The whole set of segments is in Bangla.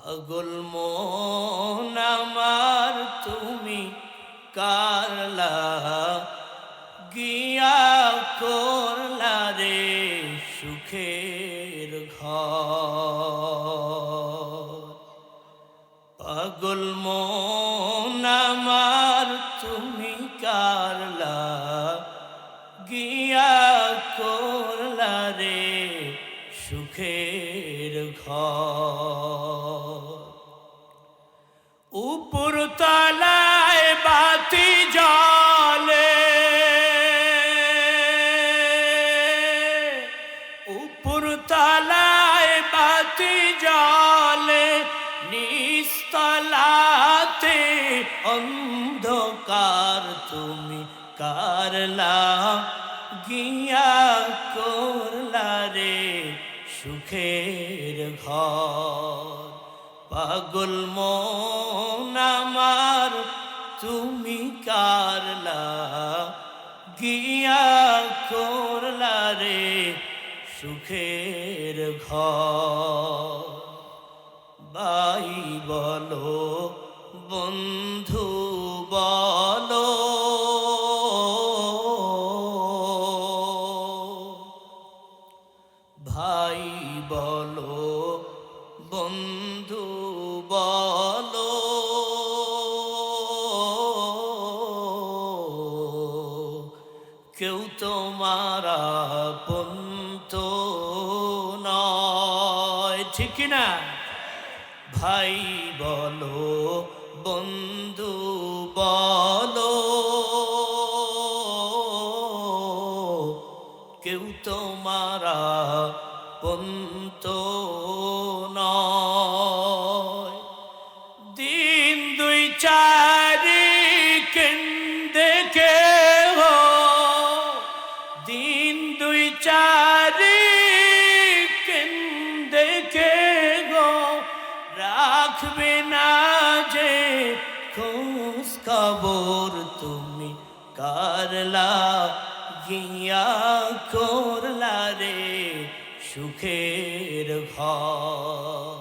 পাগল মন আমার তুমি কারলা গিয়া করলা রে সুখের ঘর। পাগল মন আমার তুমি কারলা গিয়া করলা রে সুখের ঘর। উপর তলায় বাতি জ্বলে, উপর তলায় বাতি জ্বলে, নিচতলাতে অন্ধকার তুমি কারলা গিয়া করলা রে সুখের ঘর। পাগল মন আমার তুমি কারলা গিয়া করলা রে সুখের ঘর। ভাই বলো বন্ধু বলো, ভাই বলো বন্ধু বলো, কেউ তোমার আপন তো নয়, ঠিক না? ভাই বলো বন্ধু বলো, কেউ তোমার আপন তো নয়। দিন দুই চারি কেন্দে কেহ, দিন দুই চারি কেন্দে কেহ, রাখবে না যে খোঁজ খবর তুমি কারলা গিয়া করলা রে সুখের ঘর।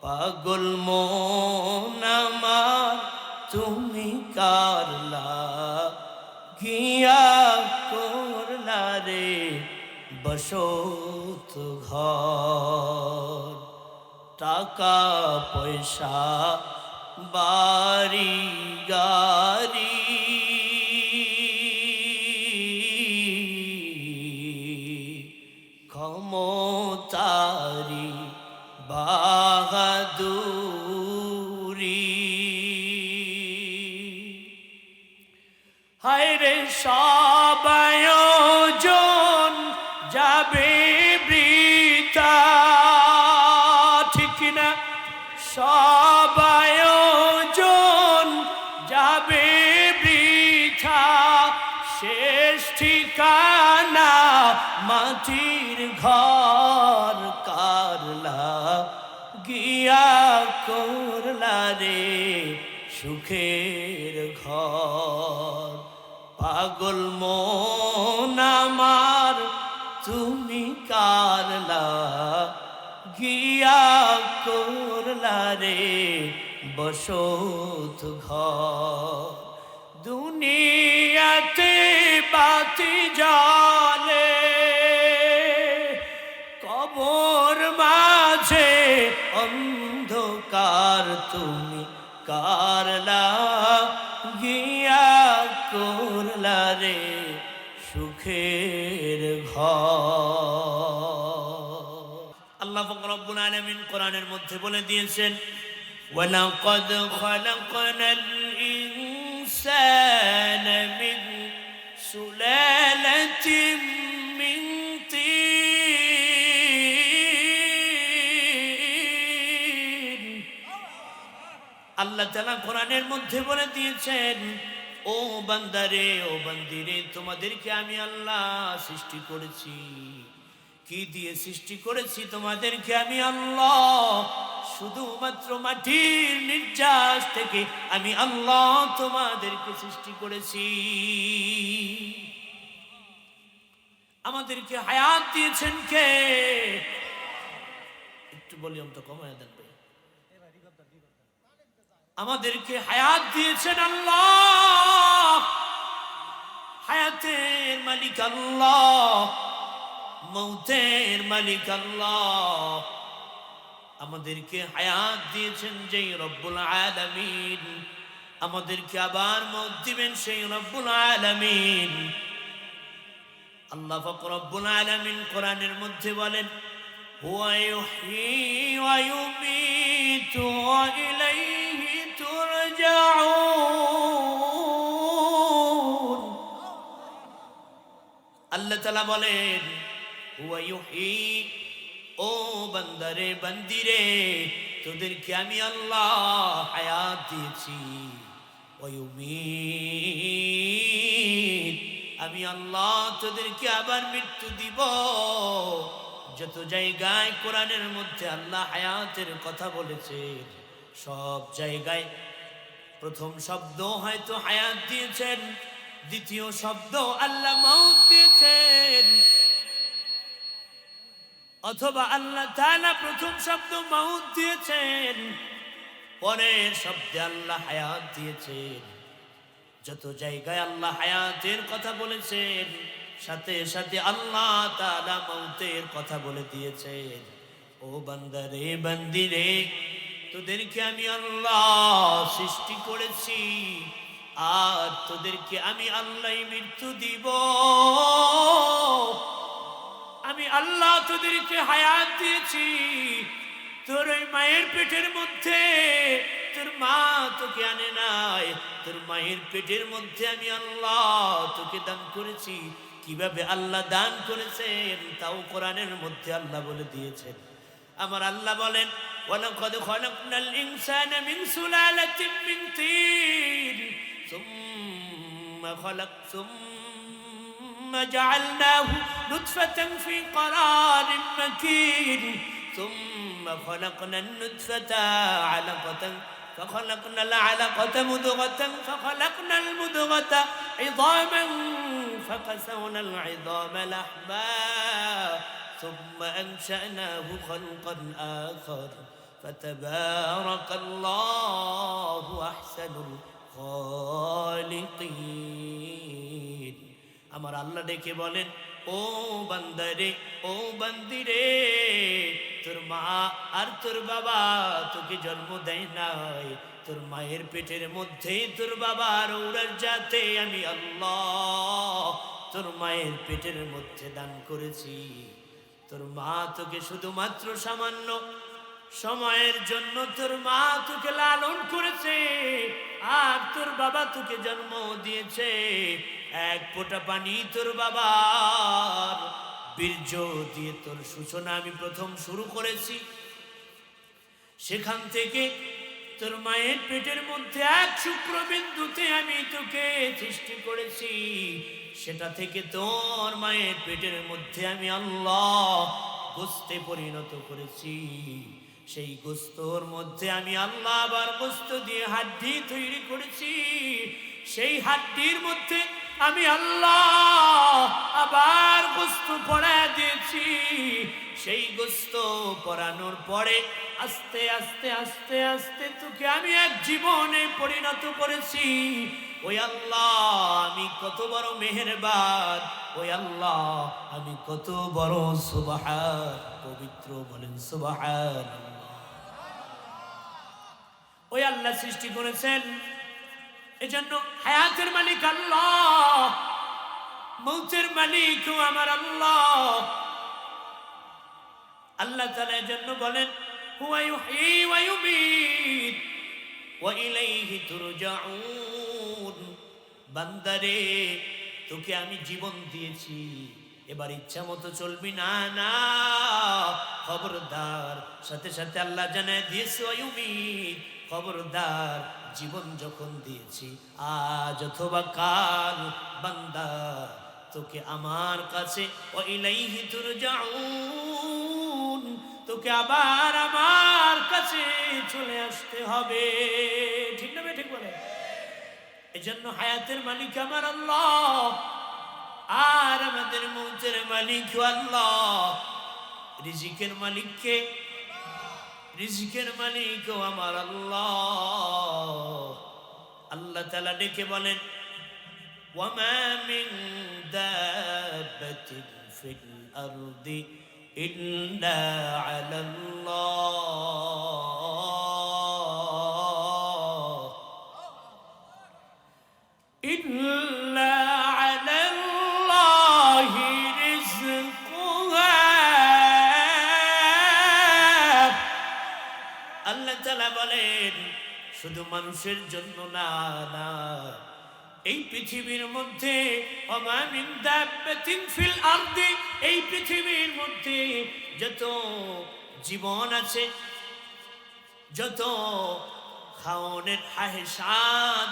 পাগল মন আমার তুমি কারলা গিয়া করলা রে বসত ঘর। টাকা পয়সা বাড়ি গাড়ি, ক্ষমতারি বাহাদুরি, হায়রে সব আয়োজন যাবে বৃথা, ঠিক না? সব আয়োজন যাবে বৃথা, শেষ ঠিকানা মাটির ঘর। কারলা গিয়া করলা রে সুখের ঘর। পাগল মন আমার তুমি কারলা গিয়া করলা রে বসত ঘর। দুনিয়াতে বাতি জ্বলে, কবর মাঝে অন্ধকার তুমি কারলা গিয়া করলা রে সুখের ঘর। আল্লাহ পাক রব্বুল আলামিন কোরআনের মধ্যে বলে দিয়েছেন, ওয়ালাকাদ খালাকনাল ইনসানা মিন সুলালাতিন মিন তিন। আল্লাহ তাআলা কোরআনের মধ্যে বলে দিয়েছেন, ও বান্দারে ও বান্দিরে, তোমাদেরকে আমি আল্লাহ সৃষ্টি করেছি। কি দিয়ে সৃষ্টি করেছি তোমাদেরকে আমি আল্লাহ? শুধুমাত্র মাটির নির্যাস থেকে আমি আল্লাহ তোমাদেরকে সৃষ্টি করেছি। আমাদেরকে হায়াত দিয়েছেন কে? একটু ভলিউমটা কমায় দেন ভাই। আমাদেরকে হায়াত দিয়েছেন আল্লাহ, হায়াতের মালিক আল্লাহ, মৌতের মালিক আল্লাহ। আমাদেরকে হায়াত দিয়েছেন যেই রব্বুল আলামিন, আমাদেরকে আবার মৌত দিবেন সেই রব্বুল আলামিন। আল্লাহ পাক রব্বুল আলামিন কোরআনের মধ্যে বলেন, হুয়া ইউহয়ী ওয়া ইউমীতু ওয়া ইলাইহি তুরজাউন। আল্লাহ তাআলা বলেন, হুয়া ইউহয়ী, ও বান্দারে বান্দিরে, তোদেরকে আমি আল্লাহ হায়াত দিয়েছি। ওয়া ইউমীত, আমি আল্লাহ তোদেরকে আবার মৃত্যু দিব। যত জায়গায় কোরআনের মধ্যে আল্লাহ হায়াতের কথা বলেছে, সব জায়গায় প্রথম শব্দ হয়তো হায়াত দিয়েছেন, দ্বিতীয় শব্দ আল্লাহ মউত দিয়েছেন, অথবা আল্লাহ তাআলা প্রথম শব্দ মউত দিয়েছেন, পরের শব্দে আল্লাহ হায়াত দিয়েছেন। যত জায়গায় আল্লাহ হায়াতের কথা বলেছেন, সাথে সাথে আল্লাহ তাআলা মউতের কথা বলে দিয়েছেন। ও বান্দারে বান্দিরে, তোদেরকে আমি আল্লাহ সৃষ্টি করেছি, আর তোদেরকে আমি আল্লাহই মৃত্যু দিব। আমি আল্লাহ তোদেরকে হায়াত দিয়েছি। তোর ওই মায়ের পেটের মধ্যে তোর মা তোকে আনে নাই, তোর মায়ের পেটের মধ্যে আমি আল্লাহ তোকে দান করেছি। কিভাবে আল্লাহ দান করেছেন তাও কোরআনের মধ্যে আল্লাহ বলে দিয়েছেন। আমার আল্লাহ বলেন, ওয়ালাকাদ খালাকনাল ইনসানা মিন সুলালাতিন মিন তিন ثم جعلناه نطفة في قرار مكين ثم خلقنا النطفة علقة فخلقنا العلقة مضغة فخلقنا المضغة عظاما فكسونا العظام لحما ثم أنشأناه خلقا آخر فتبارك الله أحسن الخالقين। আমার আল্লাহ ডেকে বলেন, ও বান্দারে, ও বান্দিরে, তোর মা আর তোর বাবা তোকে জন্ম দেয় নাই, তোর মায়ের পেটের মধ্যে তোর বাবার ঔরার যাতে আমি আল্লাহ তোর মায়ের পেটের মধ্যে দান করেছি। তোর মা তোকে শুধুমাত্র সামান্য সময়ের জন্য তোর মা তোকে লালন করেছে, আর তোর বাবা তোকে জন্ম দিয়েছে। এক ফোঁটা পানি তোর বাবার বীর্য দিয়ে তোর সূচনা আমি প্রথম শুরু করেছি। সেখান থেকে তোর মায়ের পেটের মধ্যে এক শুক্রবিন্দুতে আমি তোকে সৃষ্টি করেছি। সেটা থেকে তোর মায়ের পেটের মধ্যে আমি আল্লাহ গোস্তে পরিণত করেছি। সেই গোস্তর মধ্যে আমি আল্লাহ আবার গোস্ত দিয়ে হাড্ডি তৈরি করেছি। সেই হাড্ডির মধ্যে আমি আল্লাহ আবার গোস্ত পরায় দিয়েছি। সেই গোস্ত পরানোর পরে আস্তে আস্তে আস্তে আস্তে তোকে আমি এক জীবনে পরিণত করেছি। ওই আল্লাহ আমি কত বড় মেহেরবান, ওই আল্লাহ আমি কত বড় সুবহান, পবিত্র বলেন সুবহান। ওই আল্লাহ সৃষ্টি করেছেন, এজন্য হায়াতের মালিক আল্লাহ, মৌতের মালিক আমার আল্লাহ। আল্লাহ তাআলা এজন্য বলেন, হুয়া ইউহয়ী ওয়া ইউমীত ওয়া ইলাইহি তুরজাউন। বান্দারে, তোকে আমি জীবন দিয়েছি, এবার ইচ্ছা মতো চলবি না, না, খবরদার। সাথে সাথে আল্লাহ জানায় দিয়েছে ওয়া ইউমীত, খবরদার, জীবন যখন দিয়েছি আজ অথবা কাল, বান্দা তোকে আমার কাছে ওয়া ইলাইহি তুরজাউন, তোকে আবার আমার কাছে চলে আসতে হবে। ঠিক না? ঠিক বলে। এজন্য হায়াতের মালিক আমার আল্লাহ, আর আমাদের মৌতের মালিক আল্লাহ। রিজিকের মালিক কে? রিজিকের মালিক আমার আল্লাহ। আল্লাহ তাআলা ডেকে বলেন ওয়ামা মিন দাব্বাতিন ফিল আরদি ইল্লা আলাল্লাহ ইল্লা আলাল্লাহি রিজকুহা। আল্লাহ তাআলা বলেন শুধু মানুষের জন্য না, না, এই পৃথিবীর মধ্যে ওমা মিন দাব্বাতিন ফিল আরদি, এই পৃথিবীর মধ্যে যত জীবন আছে, যত খাওনের হাহেসাত,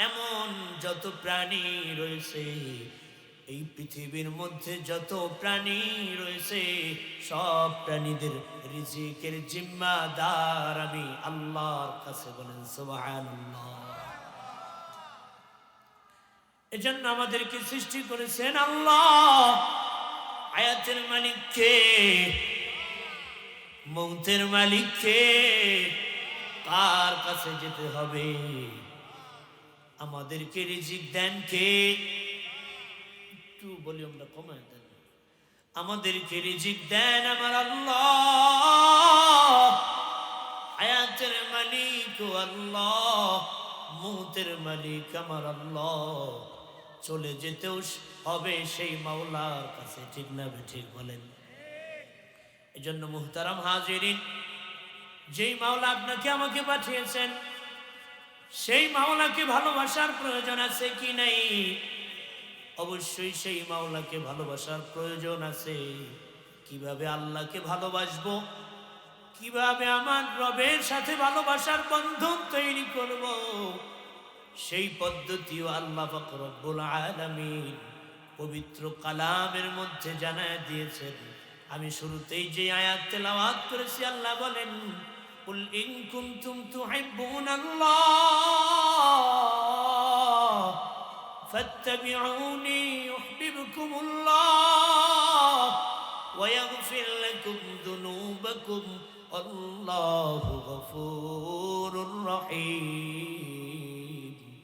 এমন যত প্রাণী রয়েছে, এই পৃথিবীর মধ্যে যত প্রাণী রয়েছে সব প্রাণীদের রিজিকের জিম্মাদার আমি আল্লাহর কাছে। বলেন সুবহানাল্লাহ। এজন্য আমাদেরকে সৃষ্টি করেছেন আল্লাহ। আয়াতের মালিক কে? মৌতের মালিক কে? কার কাছে যেতে হবে? আমাদেরকে রিজিক দেন কে? একটু বলি আমরা কমায় দেন। আমাদেরকে রিজিক দেন আমার আল্লাহ। হায়াতের মালিক ও আল্লাহ, মৌতের মালিক আমার আল্লাহ। চলে যেতেও হবে সেই মাওলার কাছে, ঠিক না ঠিক বলেন? এজন্য মুহতারাম হাজিরিন, যেই মাওলা আপনাকে আমাকে পাঠিয়েছেন সেই মাওলাকে ভালোবাসার প্রয়োজন আছে কি নাই? অবশ্যই সেই মাওলাকে ভালোবাসার প্রয়োজন আছে। কিভাবে আল্লাহকে ভালোবাসবো, কিভাবে আমার রবের সাথে ভালোবাসার বন্ধন তৈরি করব, সেই পদ্ধতিও আল্লাহ পাক রব্বুল আলামিন পবিত্র কালামের মধ্যে জানায় দিয়েছেন। আমি শুরুতেই যে আয়াত তেলাওয়াত করেছি, আল্লাহ বলেন কুল ইন কুনতুম তুহিব্বুনাল্লাহ ফাত্তাবিউনি ইউহিব্বুকুমুল্লাহ ওয়া ইয়াগফির লাকুম যুনুবাকুম আল্লাহু গফুরুর রহিম।